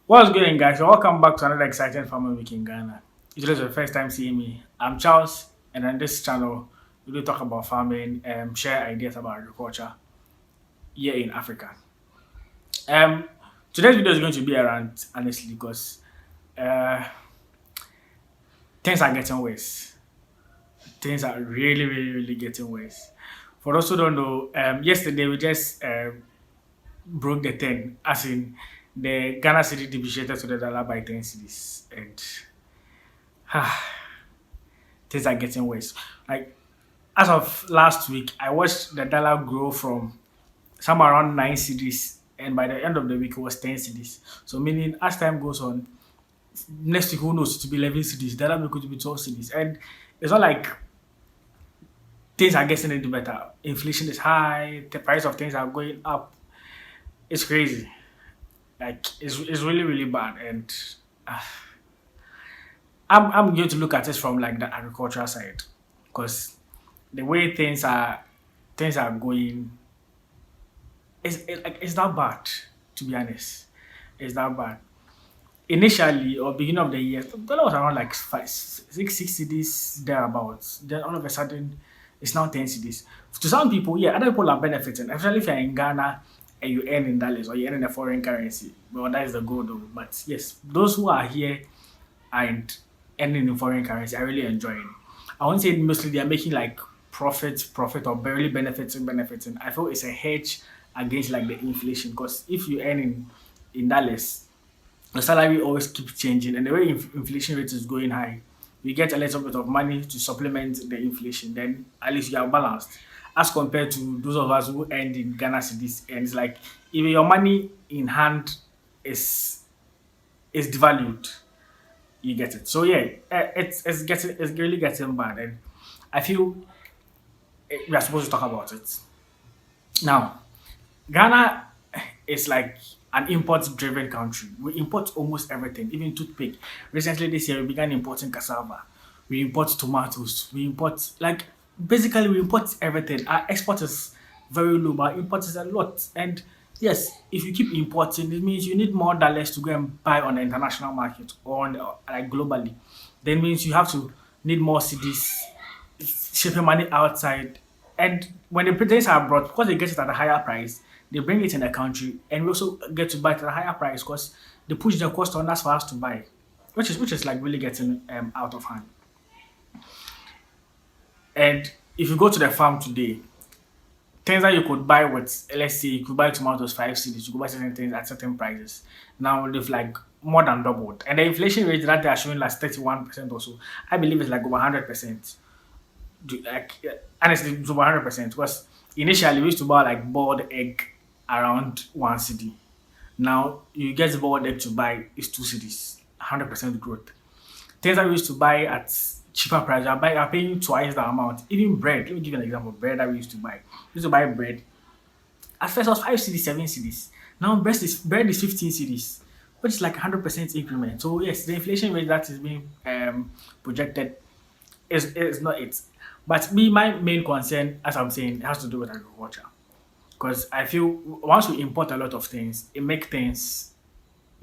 What's going, guys? Welcome back to another exciting farming week in Ghana. If this is your first time seeing me, I'm Charles, and on this channel, we do talk about farming and share ideas about agriculture here in Africa. Um, Today's video is going to be around, honestly, because uh, things are getting worse. Things are really getting worse. For those who don't know, yesterday we just broke the 10, as in the Ghana city depreciated to the dollar by 10 cities, and things are getting worse. Like as of last week, I watched the dollar grow from somewhere around 9 cities, and by the end of the week, it was 10 cities. So, meaning as time goes on, next week, who knows, to be 11 cities, the other week could be 12 cities. And it's not like things are getting any better. Inflation is high, the price of things are going up. It's crazy. Like, it's really bad. And uh, I'm going to look at it from like the agricultural side, because the way things are going, it's not bad, to be honest. It's not bad. Initially or beginning of the year, the dollar was around like six cities thereabouts. Then all of a sudden, it's now 10 cities. To some people, yeah, other people are benefiting, especially if you're in Ghana and you earn in dollars or you earn in a foreign currency. Well, that is the goal, though. But yes, those who are here and earning in foreign currency are really enjoying. I won't say mostly they are making like profit or barely benefiting. I feel it's a hedge against like the inflation, because if you earn in dollars, the salary always keeps changing, and the way inflation rate is going high, you get a little bit of money to supplement the inflation. Then at least you are balanced, as compared to those of us who earned in Ghana cedis, and it's like if your money in hand is devalued, you get it. So yeah, it's really getting bad, and I feel we are supposed to talk about it now. Ghana is like an import-driven country. We import almost everything, even toothpick. Recently this year, we began importing cassava. We import tomatoes. We import, like, basically we import everything. Our export is very low, but our import is a lot. And yes, if you keep importing, it means you need more dollars to go and buy on the international market or on the, like globally. Then means you have to need more cities shipping money outside. And when the things are brought, because they get it at a higher price, they bring it in the country, and we also get to buy it at a higher price because they push the cost on us for us to buy, which is like really getting out of hand. And if you go to the farm today, things that you could buy with, let's say, you could buy tomatoes 5 cities, you could buy certain things at certain prices. Now they've like more than doubled, and the inflation rate that they are showing like 31% or so, I believe it's like over 100%. Like honestly, it's over 100%. Because initially we used to buy like boiled egg around 1 cedi. Now you get the boiled egg to buy is 2 cities, 100% growth. Things that we used to buy at cheaper price, are paying twice the amount. Even bread. Let me give you an example. Bread that we used to buy. We used to buy bread. At first it was 5 cities, 7 cities. Now bread is 15 cities, which is like 100% increment. So yes, the inflation rate that is being projected is not it. But me, my main concern, as I'm saying, has to do with agriculture. Because I feel once we import a lot of things, it makes things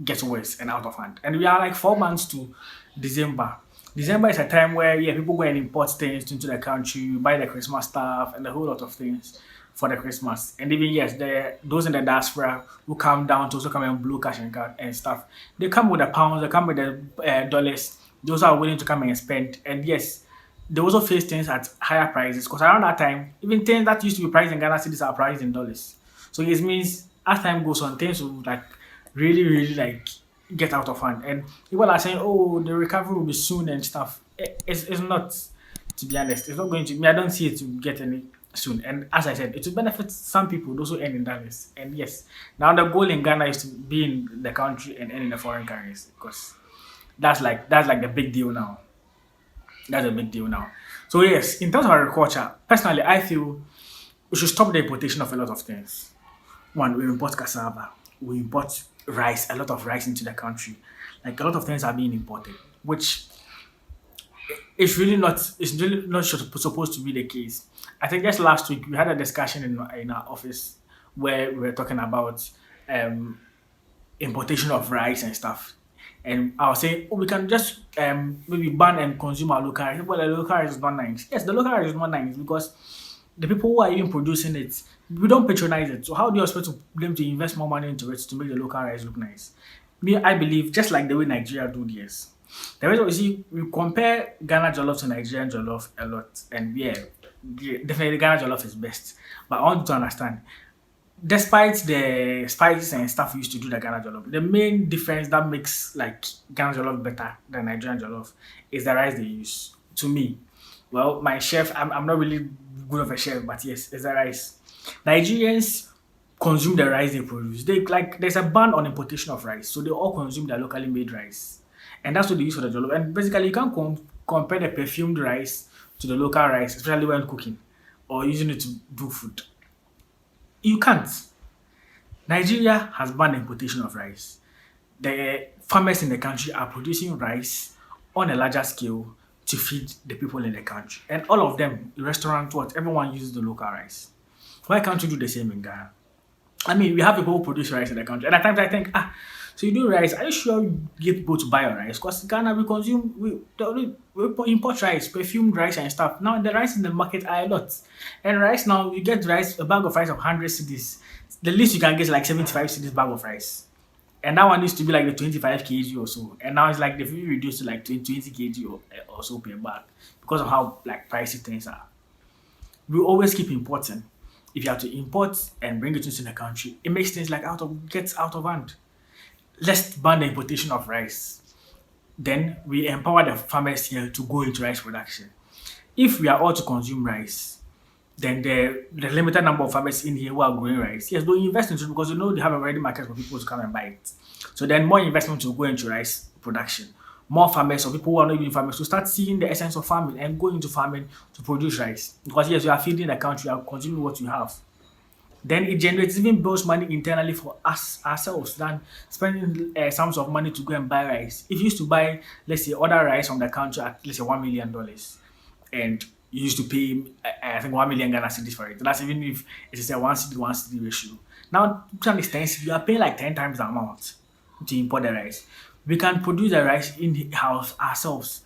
get worse and out of hand. And we are like 4 months to December. December is a time where, yeah, people go and import things into the country, buy the Christmas stuff and a whole lot of things for the Christmas. And even yes, those in the diaspora who come down to also come and blow cash and stuff. They come with the pounds, they come with the dollars. Those are willing to come and spend. And yes, they also face things at higher prices, because around that time, even things that used to be priced in Ghana cities are priced in dollars. So it means as time goes on, things will like really like get out of hand. And people are saying, "Oh, the recovery will be soon and stuff." It's not, to be honest. It's not going to. I don't see it to get any soon. And as I said, it will benefit some people, those who earn in dollars. And yes, now the goal in Ghana is to be in the country and earn in the foreign currency, because that's like the big deal now. That's a big deal now. So yes, in terms of agriculture, personally, I feel we should stop the importation of a lot of things. One, we import cassava, we import rice, a lot of rice into the country. Like a lot of things are being imported, which it's really not supposed to be the case. I think just last week we had a discussion in our office where we were talking about um importation of rice and stuff. And I was saying, oh, we can just maybe ban and consume our local rice. Well, the local rice is not nice. Yes, the local rice is not nice because the people who are even producing it, we don't patronize it. So how do you expect them to invest more money into it to make the local rice look nice? Me, I believe just like the way Nigeria do theirs. The reason we see we compare Ghana jollof to Nigerian jollof a lot, and yeah, definitely Ghana jollof is best. But I want you to understand, despite the spices and stuff we used to do the Ghana jollof, the main difference that makes like Ghana jollof better than Nigerian jollof is the rice they use. To me, well, my chef, I'm not really good of a chef, but yes, it's the rice. Nigerians consume the rice they produce. They like there's a ban on importation of rice, so they all consume their locally made rice, and that's what they use for the jollof. And basically, you can't compare the perfumed rice to the local rice, especially when cooking or using it to do food. You can't. Nigeria has banned the importation of rice. The farmers in the country are producing rice on a larger scale to feed the people in the country. And all of them, restaurants, what, everyone uses the local rice. Why can't you do the same in Ghana? I mean, we have people who produce rice in the country. And at times I think, so you do rice. Are you sure you get people to buy your rice? Because Ghana, we import rice, perfumed rice and stuff. Now the rice in the market are a lot. And rice now, you get rice, a bag of rice of 100 cedis. The least you can get is like 75 cedis bag of rice. And that one used to be like the 25 kg or so. And now it's like they've really reduced to like 20 kg or so per bag because of how like pricey things are. We always keep importing. If you have to import and bring it into the country, it makes things like gets out of hand. Let's ban the importation of rice. Then we empower the farmers here to go into rice production. If we are all to consume rice, then the limited number of farmers in here who are growing rice, yes, they'll invest into it because they know they have a ready market for people to come and buy it. So then more investment will go into rice production. More farmers or people who are not even farmers will start seeing the essence of farming and go into farming to produce rice. Because yes, you are feeding the country, you are consuming what you have. Then it generates even builds money internally for us ourselves than spending sums of money to go and buy rice. If you used to buy, let's say, other rice from the country at let's say $1 million, and you used to pay I think 1 million Ghana cedis for it. That's even if it is a one cedi ratio. Now to an extent, you are paying like 10 times the amount to import the rice. We can produce the rice in house ourselves.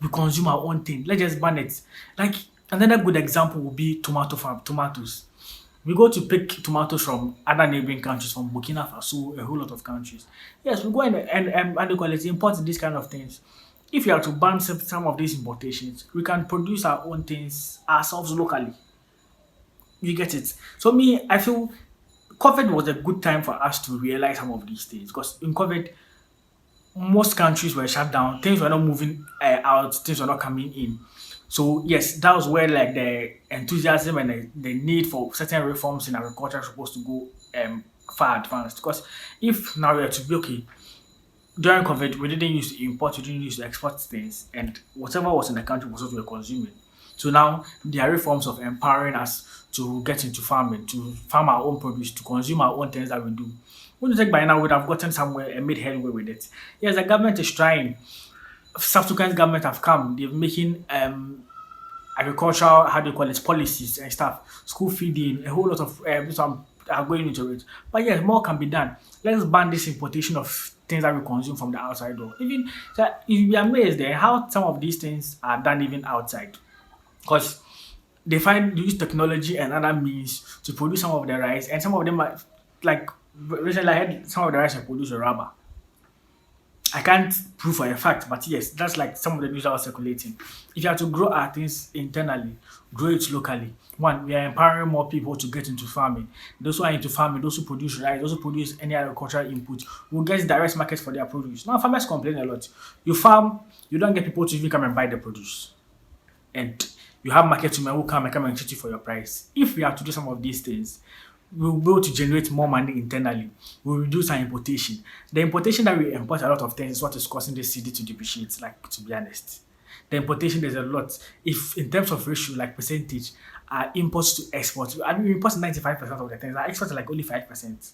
We consume our own thing. Let's just ban it. Like another good example would be tomato farm, tomatoes. We go to pick tomatoes from other neighboring countries, from Burkina Faso, a whole lot of countries. Yes, we go and they call it import these kind of things. If you are to ban some of these importations, we can produce our own things ourselves locally. You get it? So me, I feel COVID was a good time for us to realize some of these things because in COVID, most countries were shut down, things were not moving out, things were not coming in. So yes, that was where like the enthusiasm and the need for certain reforms in agriculture is supposed to go far advanced. Because if now we are to be okay, during COVID, we didn't use to import, we didn't use to export things, and whatever was in the country was what we were consuming. So now there are reforms of empowering us to get into farming, to farm our own produce, to consume our own things that we do. When you take by now, we would have gotten somewhere and made headway with it. Yes, the government is trying. Subsequent government have come. They're making agricultural, how do you call it, policies and stuff, school feeding, a whole lot of some are going into it. But yes, more can be done. Let's ban this importation of things that we consume from the outside door. Even so, you'll be amazed at how some of these things are done even outside. Because they use technology and other means to produce some of the rice, and some of them are like recently I had some of the rice are produced with rubber. I can't prove for a fact, but yes, that's like some of the news that was circulating. If you have to grow our things internally, grow it locally. One, we are empowering more people to get into farming. Those who are into farming, those who produce rice, those who produce any agricultural input, will get direct market for their produce. Now, farmers complain a lot. You farm, you don't get people to even come and buy the produce. And you have market women who come and treat you for your price. If we have to do some of these things, we'll be able to generate more money internally. We'll reduce our importation. The importation that we import a lot of things is what is causing the city to depreciate, like to be honest. The importation there's a lot. If in terms of ratio, like percentage, imports to exports, I mean we import 95% of the things, our exports are like only 5%,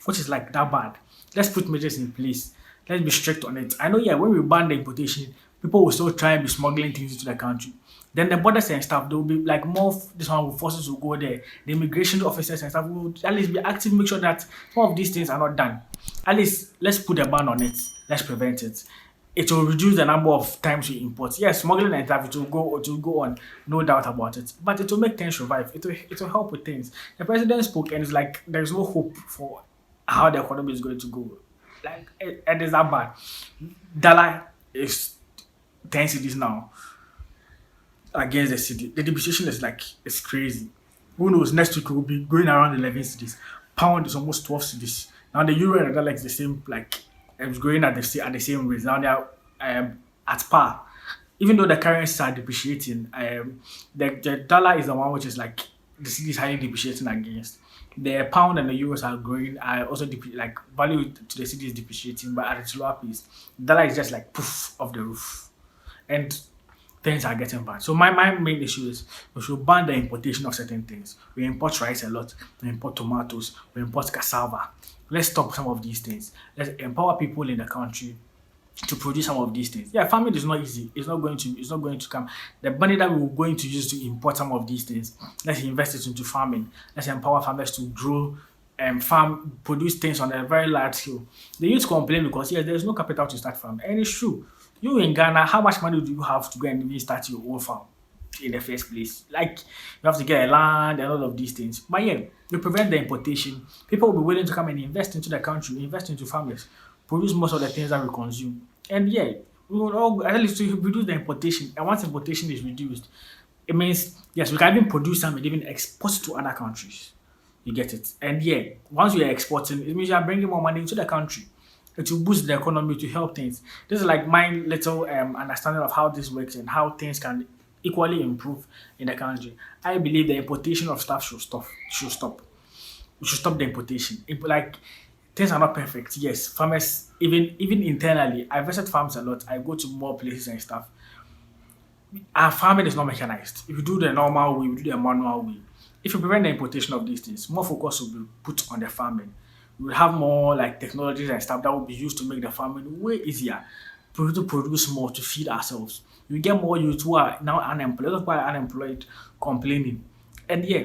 which is like that bad. Let's put measures in place. Let's be strict on it. I know, yeah, when we ban the importation, People will still try and be smuggling things into the country. Then the borders and stuff, there will be like more this one will forces will go there. The immigration officers and stuff will at least be active, make sure that some of these things are not done. At least let's put a ban on it. Let's prevent it. It will reduce the number of times we import. Yes, smuggling and stuff it will go on, no doubt about it. But it will make things survive. It will help with things. The president spoke and it's like there's no hope for how the economy is going to go. Like it is that bad. Dollar is 10 cities now against the city. The depreciation is like it's crazy. Who knows? Next week we'll be going around 11 cities. Pound is almost 12 cities. Now the euro and the dollar is the same. Like it's going at the same rate. Now they are at par. Even though the currencies are depreciating, the dollar is the one which is like the city is highly depreciating against. The pound and the euros are growing. Are also like value to the city is depreciating, but at its lower pace. Dollar is just like poof off the roof, and things are getting bad. So my main issue is we should ban the importation of certain things. We import rice a lot. We import tomatoes. We import cassava. Let's stop some of these things. Let's empower people in the country to produce some of these things. Yeah, farming is not easy. It's not going to come. The money that we're going to use to import some of these things, let's invest it into farming. Let's empower farmers to grow and farm, produce things on a very large scale. They used to complain because yes, there's no capital to start farm. And it's true. You in Ghana, how much money do you have to go and even start your own farm in the first place? Like you have to get a land and all of these things. But yeah, you prevent the importation. People will be willing to come and invest into the country, invest into farmers, produce most of the things that we consume. And yeah, we will all at least to reduce the importation. And once importation is reduced, it means yes, we can even produce some and even export to other countries. You get it? And yeah, once you are exporting, it means you are bringing more money into the country. It will boost the economy to help things. This is like my little understanding of how this works and how things can equally improve in the country. I believe the importation of stuff should stop. Should stop. We should stop the importation. Like things are not perfect. Yes, farmers even internally. I visit farms a lot. I go to more places and stuff. Our farming is not mechanized. If you do the normal way, we do the manual way. If you prevent the importation of these things, more focus will be put on the farming. We will have more like technologies and stuff that will be used to make the farming way easier, to produce more to feed ourselves. We get more youth who are now unemployed. A lot of people are unemployed, complaining, and yeah,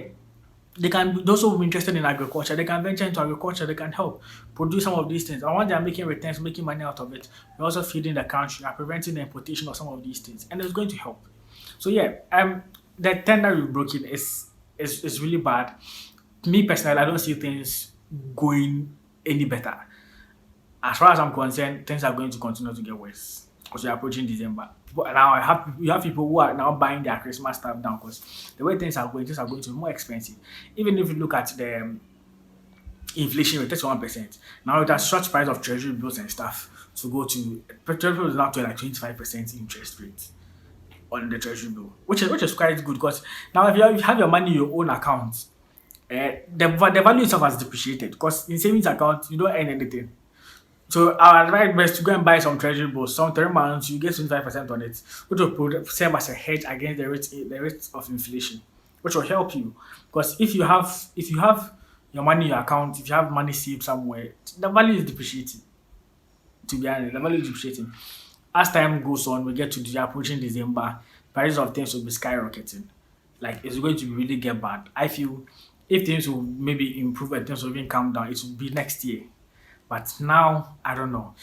they can those who are interested in agriculture, they can venture into agriculture, they can help produce some of these things. And once they are making returns, making money out of it, we're also feeding the country and preventing the importation of some of these things. And it's going to help. So yeah, the tender we've broken is really bad. Me personally, I don't see things going any better. As far as I'm concerned, things are going to continue to get worse because we're approaching December. But now you have people who are now buying their Christmas stuff down because the way things are going to be more expensive. Even if you look at the inflation rate, that's 1%. Now it has short price of treasury bills and stuff to go to treasury bills is now to like 25% interest rate on the treasury bill, which is quite good because now if you have your money in your own account, the value itself has depreciated because in savings account you don't earn anything. So our advice best to go and buy some treasury bills. Some 3 months you get 25% on it, which will serve as a hedge against the rate of inflation, which will help you. Because if you have your money in your account, if you have money saved somewhere, the value is depreciating. To be honest, the value is depreciating. As time goes on, we get to the approaching December, prices of things will be skyrocketing. Like it's going to really get bad. I feel if things will maybe improve and things will even calm down, it will be next year. But now, I don't know.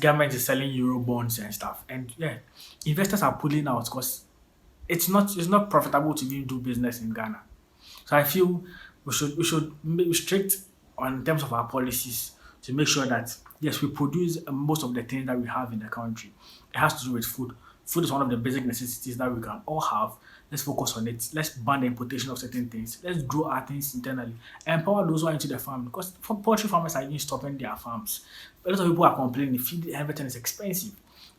Government is selling euro bonds and stuff, and yeah, investors are pulling out because it's not profitable to even do business in Ghana. So I feel we should be strict on in terms of our policies to make sure that yes, we produce most of the things that we have in the country. It has to do with food. Food is one of the basic necessities that we can all have. Let's focus on it. Let's ban the importation of certain things. Let's grow our things internally. Empower those who are into the farm because poultry farmers are even stopping their farms. A lot of people are complaining feed everything is expensive.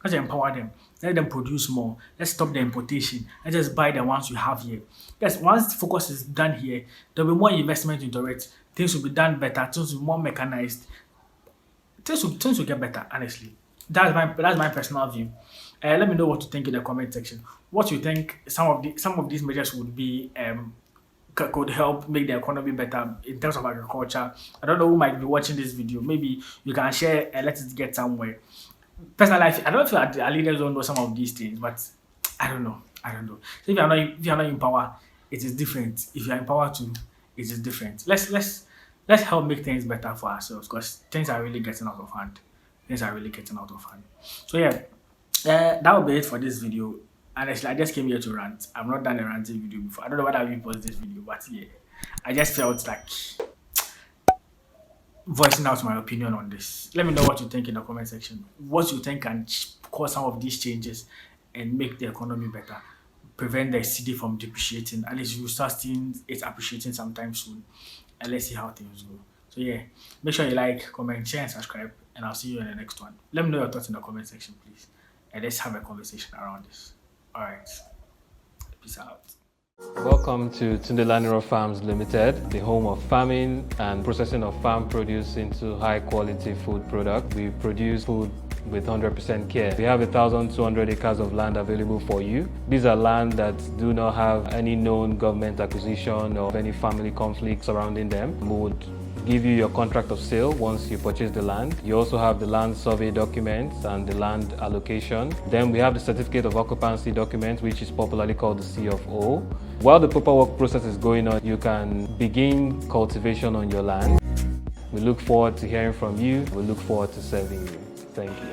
Let's empower them. Let them produce more. Let's stop the importation. Let's just buy the ones we have here. Yes, once focus is done here, there'll be more investment into it. Things will be done better. Things will be more mechanized. Things will get better, honestly. That's my personal view. Let me know what you think in the comment section. What you think some of these measures would be could help make the economy better in terms of agriculture. I don't know who might be watching this video. Maybe you can share and let it get somewhere. Personally, I don't feel that our leaders don't know some of these things, but I don't know. I don't know. So if you're not in power, it is different. If you're in power too, it is different. Let's help make things better for ourselves because things are really getting out of hand. Things are really getting out of hand. So yeah, that will be it for this video. Honestly, I just came here to rant. I've not done a ranting video before. I don't know whether I will post this video, but yeah, I just felt like voicing out my opinion on this. Let me know what you think in the comment section. What you think can cause some of these changes and make the economy better. Prevent the city from depreciating. At least you start seeing it appreciating sometime soon. And let's see how things go. So yeah, make sure you like, comment, share, and subscribe. And I'll see you in the next one. Let me know your thoughts in the comment section, please. And let's have a conversation around this. Alright. Peace out. Welcome to TundeLaniran Farms Limited, the home of farming and processing of farm produce into high quality food product. We produce food with 100% care. We have 1,200 acres of land available for you. These are land that do not have any known government acquisition or any family conflict surrounding them. We would give you your contract of sale once you purchase the land. You also have the land survey documents and the land allocation. Then we have the certificate of occupancy document, which is popularly called the C of O. While the paperwork process is going on, you can begin cultivation on your land. We look forward to hearing from you. We look forward to serving you. Thank you.